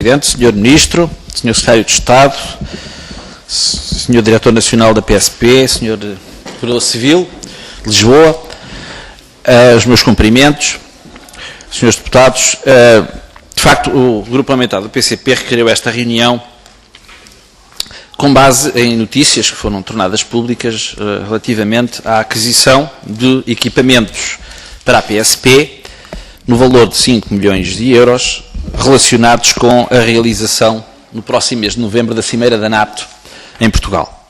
Presidente, Sr. Ministro, Sr. Secretário de Estado, Sr. Diretor Nacional da PSP, Sr. Procurador Civil de Lisboa, os meus cumprimentos, Srs. Deputados. De facto, o Grupo Parlamentar do PCP requeriu esta reunião com base em notícias que foram tornadas públicas relativamente à aquisição de equipamentos para a PSP no valor de 5 milhões de euros relacionados com a realização no próximo mês de novembro da Cimeira da NATO em Portugal.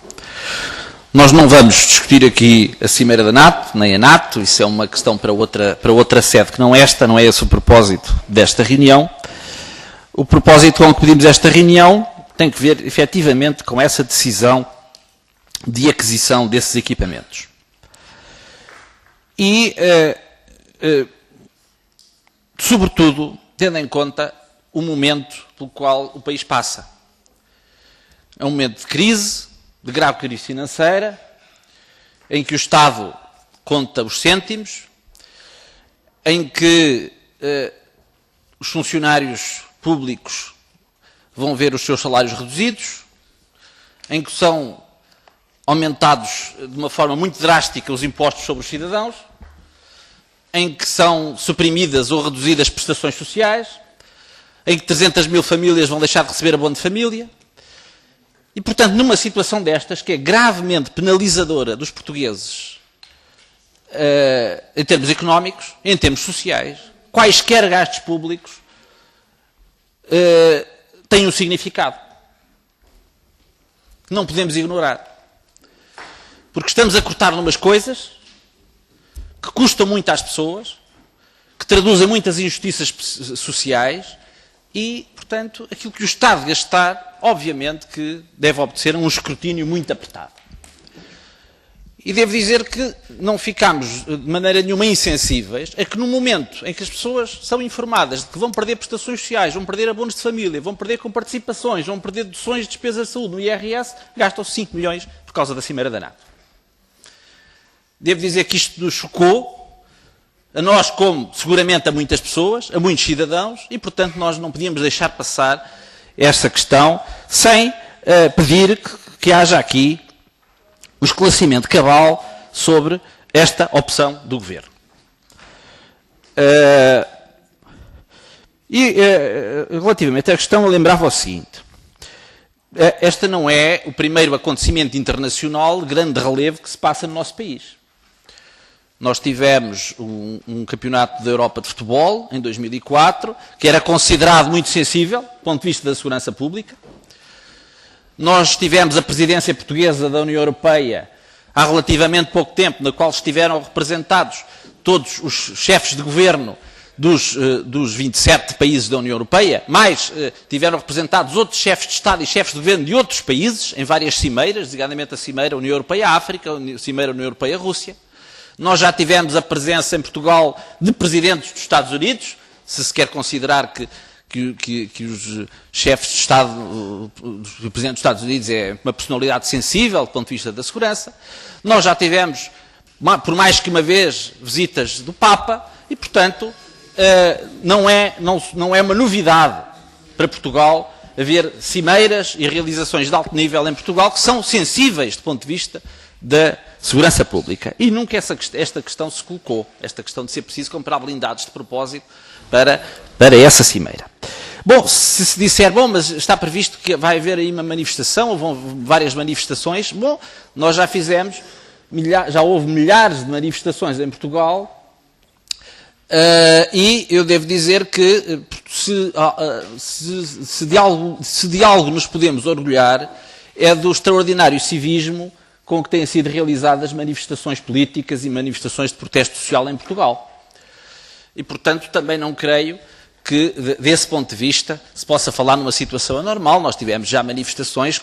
Nós não vamos discutir aqui a Cimeira da NATO, nem a NATO, isso é uma questão para outra sede que não esta, não é esse o propósito desta reunião. O propósito com que pedimos esta reunião tem que ver, efetivamente, com essa decisão de aquisição desses equipamentos. E, sobretudo, tendo em conta o momento pelo qual o país passa. É um momento de crise, de grave crise financeira, em que o Estado conta os cêntimos, em que os funcionários públicos vão ver os seus salários reduzidos, em que são aumentados de uma forma muito drástica os impostos sobre os cidadãos, em que são suprimidas ou reduzidas prestações sociais, em que 300 mil famílias vão deixar de receber abono de família. E, portanto, numa situação destas, que é gravemente penalizadora dos portugueses em termos económicos, em termos sociais, quaisquer gastos públicos têm um significado que não podemos ignorar. Porque estamos a cortar numas coisas que custam muito às pessoas, que traduzem muitas injustiças sociais e, portanto, aquilo que o Estado gastar, obviamente que deve obedecer a um escrutínio muito apertado. E devo dizer que não ficamos de maneira nenhuma insensíveis a que no momento em que as pessoas são informadas de que vão perder prestações sociais, vão perder abonos de família, vão perder comparticipações, vão perder deduções de despesas de saúde no IRS, gastam-se 5 milhões por causa da Cimeira da NATO. Devo dizer que isto nos chocou, a nós como seguramente a muitas pessoas, a muitos cidadãos, e portanto nós não podíamos deixar passar esta questão sem pedir que haja aqui o esclarecimento cabal sobre esta opção do Governo. Relativamente à questão, eu lembrava o seguinte. Esta não é o primeiro acontecimento internacional de grande relevo que se passa no nosso país. Nós tivemos um campeonato da Europa de futebol, em 2004, que era considerado muito sensível, do ponto de vista da segurança pública. Nós tivemos a presidência portuguesa da União Europeia há relativamente pouco tempo, na qual estiveram representados todos os chefes de governo dos 27 países da União Europeia, mais tiveram representados outros chefes de Estado e chefes de governo de outros países, em várias cimeiras, designadamente a Cimeira União Europeia-África, a Cimeira União Europeia-Rússia. Nós já tivemos a presença em Portugal de presidentes dos Estados Unidos, se se quer considerar que os chefes de Estado, o Presidente dos Estados Unidos é uma personalidade sensível do ponto de vista da segurança. Nós já tivemos, por mais que uma vez, visitas do Papa e, portanto, não é uma novidade para Portugal haver cimeiras e realizações de alto nível em Portugal que são sensíveis do ponto de vista da segurança pública. E nunca esta questão se colocou, esta questão de ser preciso comprar blindados de propósito para essa cimeira. Bom, se disser, bom, mas está previsto que vai haver aí uma manifestação, ou vão várias manifestações, bom, nós já fizemos, já houve milhares de manifestações em Portugal, e eu devo dizer que se de algo nos podemos orgulhar, é do extraordinário civismo com que têm sido realizadas manifestações políticas e manifestações de protesto social em Portugal. E, portanto, também não creio que, desse ponto de vista, se possa falar numa situação anormal. Nós tivemos já manifestações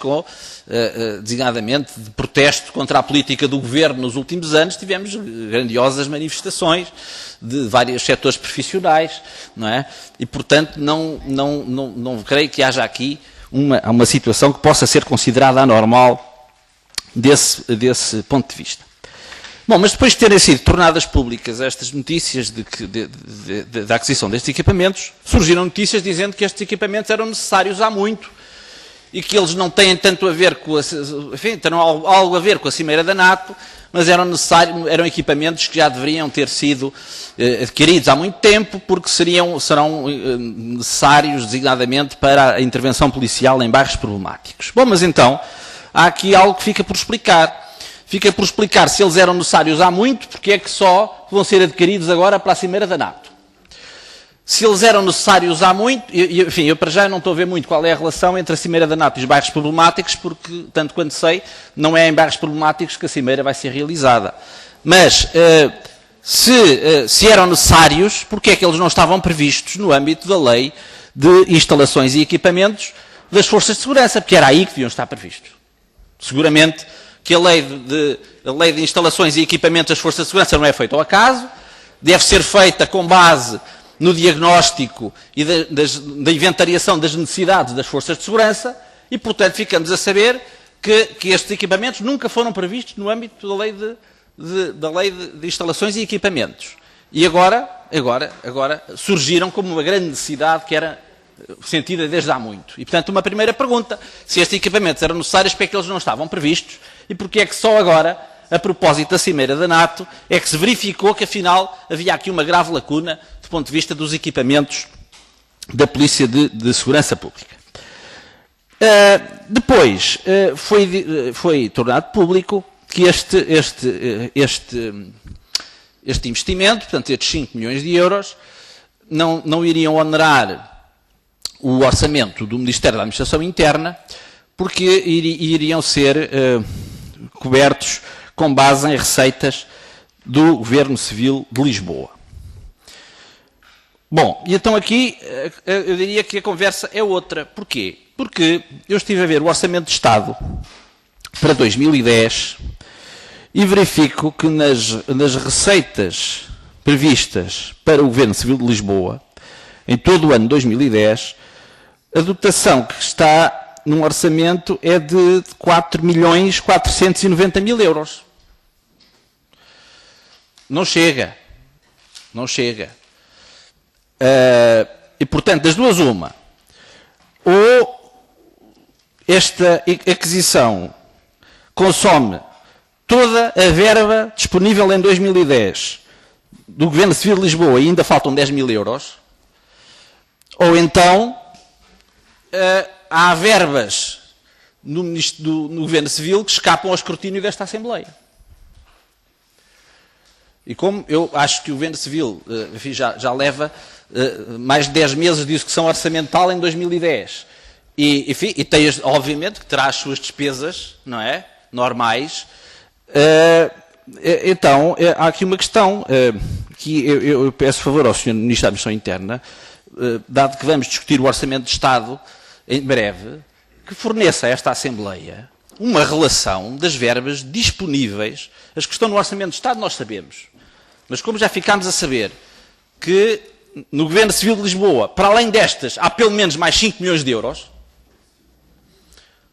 designadamente, de protesto contra a política do Governo nos últimos anos. Tivemos grandiosas manifestações de vários setores profissionais, não é? E, portanto, não creio que haja aqui uma situação que possa ser considerada anormal desse ponto de vista. Bom, mas depois de terem sido tornadas públicas estas notícias da aquisição destes equipamentos, surgiram notícias dizendo que estes equipamentos eram necessários há muito e que eles não têm tanto a ver com enfim, terão algo a ver com a Cimeira da NATO, mas eram equipamentos que já deveriam ter sido adquiridos há muito tempo, porque serão necessários designadamente para a intervenção policial em bairros problemáticos. Bom, mas então, há aqui algo que fica por explicar. Fica por explicar se eles eram necessários há muito, porque é que só vão ser adquiridos agora para a Cimeira da NATO. Se eles eram necessários há muito, enfim, eu para já não estou a ver muito qual é a relação entre a Cimeira da NATO e os bairros problemáticos, porque, tanto quanto sei, não é em bairros problemáticos que a Cimeira vai ser realizada. Mas, se eram necessários, porque é que eles não estavam previstos no âmbito da lei de instalações e equipamentos das forças de segurança? Porque era aí que deviam estar previstos. Seguramente que a lei de instalações e equipamentos das forças de segurança não é feita ao acaso, deve ser feita com base no diagnóstico e da inventariação das necessidades das forças de segurança e, portanto, ficamos a saber que estes equipamentos nunca foram previstos no âmbito da lei de instalações e equipamentos. E agora surgiram como uma grande necessidade que era sentida desde há muito. E, portanto, uma primeira pergunta, se estes equipamentos eram necessários, porque é que eles não estavam previstos e porque é que só agora, a propósito da Cimeira da NATO, é que se verificou que, afinal, havia aqui uma grave lacuna do ponto de vista dos equipamentos da Polícia de Segurança Pública. Depois, foi tornado público que este investimento, portanto, estes 5 milhões de euros, não iriam onerar o orçamento do Ministério da Administração Interna, porque iriam ser cobertos com base em receitas do Governo Civil de Lisboa. Bom, e então aqui eu diria que a conversa é outra. Porquê? Porque eu estive a ver o Orçamento de Estado para 2010 e verifico que nas receitas previstas para o Governo Civil de Lisboa, em todo o ano de 2010, a dotação que está num orçamento é de 4.490.000 euros. Não chega. Não chega. E, portanto, das duas uma. Ou esta aquisição consome toda a verba disponível em 2010 do Governo Civil de Lisboa e ainda faltam 10.000 euros, ou então há verbas no Governo Civil que escapam ao escrutínio desta Assembleia. E como eu acho que o Governo Civil enfim, já leva mais de 10 meses de execução orçamental em 2010, enfim, e tem, obviamente, que terá as suas despesas, não é? Normais. Então, há aqui uma questão que eu peço favor ao Sr. Ministro da Administração Interna, dado que vamos discutir o Orçamento de Estado em breve, que forneça a esta Assembleia uma relação das verbas disponíveis. As que estão no Orçamento de Estado nós sabemos, mas como já ficámos a saber que no Governo Civil de Lisboa, para além destas, há pelo menos mais 5 milhões de euros,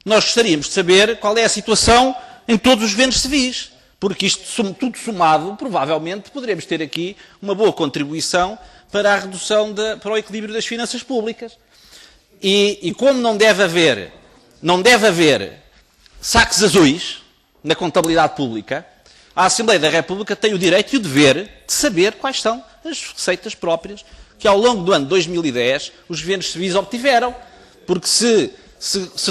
nós gostaríamos de saber qual é a situação em todos os governos civis, porque isto tudo somado, provavelmente poderemos ter aqui uma boa contribuição para a redução, para o equilíbrio das finanças públicas. E como não deve haver sacos azuis na contabilidade pública, a Assembleia da República tem o direito e o dever de saber quais são as receitas próprias que ao longo do ano de 2010 os governos civis obtiveram. Porque se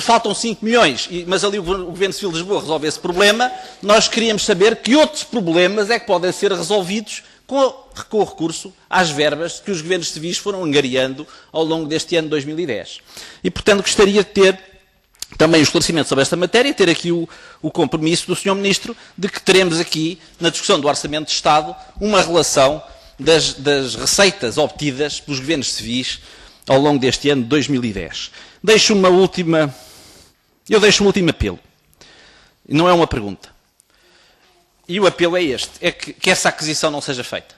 faltam 5 milhões, mas ali o Governo Civil de Lisboa resolve esse problema, nós queríamos saber que outros problemas é que podem ser resolvidos com o recurso às verbas que os governos civis foram angariando ao longo deste ano de 2010. E, portanto, gostaria de ter também o esclarecimento sobre esta matéria e ter aqui o compromisso do Sr. Ministro de que teremos aqui, na discussão do Orçamento de Estado, uma relação das receitas obtidas pelos governos civis ao longo deste ano de 2010. Eu deixo um último apelo. Não é uma pergunta. E o apelo é este, é que essa aquisição não seja feita.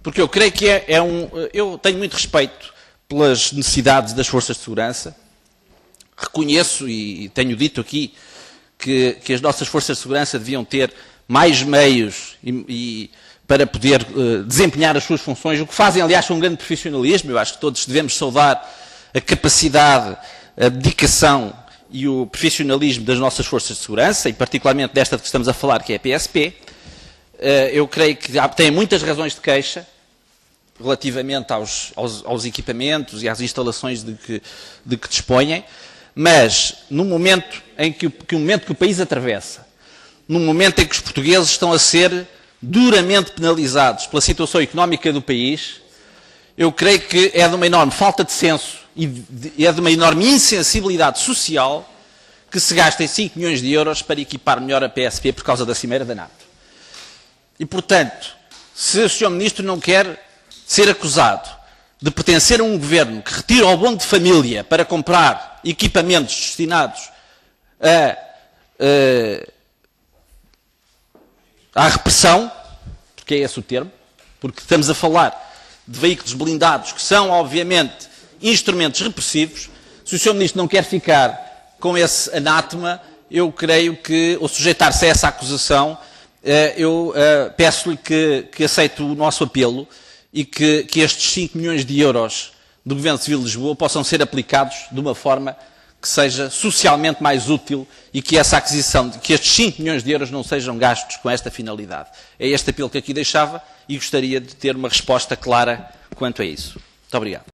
Porque eu creio que eu tenho muito respeito pelas necessidades das forças de segurança. Reconheço e tenho dito aqui que as nossas forças de segurança deviam ter mais meios para poder desempenhar as suas funções, o que fazem, aliás, com um grande profissionalismo. Eu acho que todos devemos saudar a capacidade, a dedicação e o profissionalismo das nossas forças de segurança, e particularmente desta de que estamos a falar, que é a PSP. Eu creio que têm muitas razões de queixa relativamente aos equipamentos e às instalações de que dispõem, mas no momento em que o país atravessa, num momento em que os portugueses estão a ser duramente penalizados pela situação económica do país, eu creio que é de uma enorme falta de senso e é de uma enorme insensibilidade social que se gastem 5 milhões de euros para equipar melhor a PSP por causa da cimeira da NATO. E, portanto, se o Sr. Ministro não quer ser acusado de pertencer a um governo que retira o abono de família para comprar equipamentos destinados à repressão, porque é esse o termo, porque estamos a falar de veículos blindados que são, obviamente, instrumentos repressivos, se o Sr. Ministro não quer ficar com esse anátema, eu creio que, ou sujeitar-se a essa acusação, eu peço-lhe que aceite o nosso apelo e que estes 5 milhões de euros do Governo Civil de Lisboa possam ser aplicados de uma forma que seja socialmente mais útil e que essa aquisição, que estes 5 milhões de euros não sejam gastos com esta finalidade. É este apelo que aqui deixava e gostaria de ter uma resposta clara quanto a isso. Muito obrigado.